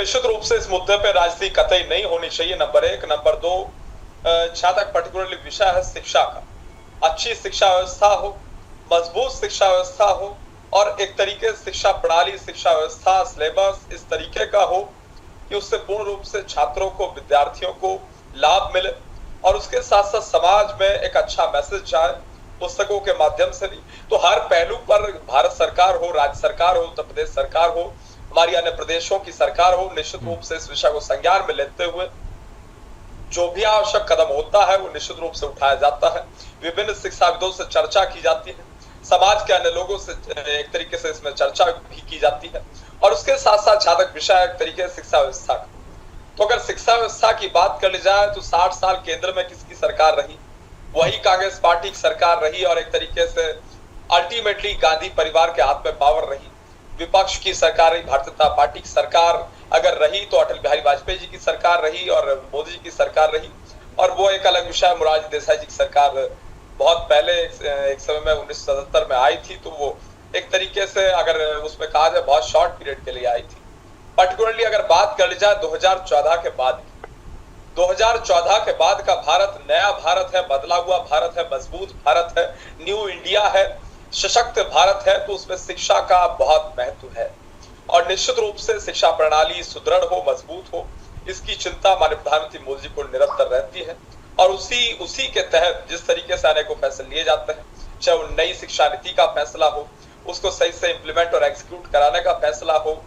निश्चित रूप से इस मुद्दे पे राजनीति कतई नहीं होनी चाहिए, नंबर एक। नंबर दो, जहां तक पर्टिकुलरली विषय है शिक्षा का, अच्छी शिक्षा व्यवस्था हो, मजबूत शिक्षा व्यवस्था हो और एक तरीके से शिक्षा प्रणाली, शिक्षा व्यवस्था, सिलेबस इस तरीके का हो कि उससे पूर्ण रूप से छात्रों को, विद्यार्थियों को लाभ मिले और उसके साथ साथ समाज में एक अच्छा मैसेज जाए पुस्तकों के माध्यम से भी। तो हर पहलू पर भारत सरकार हो, राज्य सरकार हो, उत्तर प्रदेश सरकार हो, हमारी अन्य प्रदेशों की सरकार हो, निश्चित रूप से इस विषय को संज्ञान में लेते हुए जो भी आवश्यक कदम होता है वो निश्चित रूप से उठाया जाता है। विभिन्न शिक्षाविदों से चर्चा की जाती है, समाज के अन्य लोगों से एक तरीके से इसमें चर्चा भी की जाती है और उसके साथ साथ जहां तक विषय एक तरीके से शिक्षा व्यवस्था का, तो अगर शिक्षा व्यवस्था की बात कर ली जाए तो 60 साल केंद्र में किसकी सरकार रही? वही कांग्रेस पार्टी की सरकार रही और एक तरीके से अल्टीमेटली गांधी परिवार के हाथ में पावर रही। विपक्ष की सरकार रही, भारतीय जनता पार्टी की सरकार अगर रही तो अटल बिहारी वाजपेयी जी की सरकार रही और मोदी जी की सरकार रही। और वो एक अलग विषय, मोरारजी देसाई जी की सरकार बहुत पहले एक समय में 1977 में आई थी, तो वो एक तरीके से अगर उसमें कहा जाए बहुत शॉर्ट पीरियड के लिए आई थी। पर्टिकुलरली अगर बात कर ली जाए 2014 के बाद, 2014 के बाद का भारत नया भारत है, बदला हुआ भारत है, मजबूत भारत है, न्यू इंडिया है, सशक्त भारत है, तो उसमें शिक्षा का बहुत महत्व है और निश्चित रूप से शिक्षा प्रणाली सुदृढ़ हो, मजबूत हो, इसकी चिंता माननीय प्रधानमंत्री मोदी जी को निरंतर रहती है और उसी के तहत जिस तरीके से अनेकों फैसले लिए जाते हैं, चाहे वो नई शिक्षा नीति का फैसला हो, उसको सही से इम्प्लीमेंट और एग्जीक्यूट कराने का फैसला हो,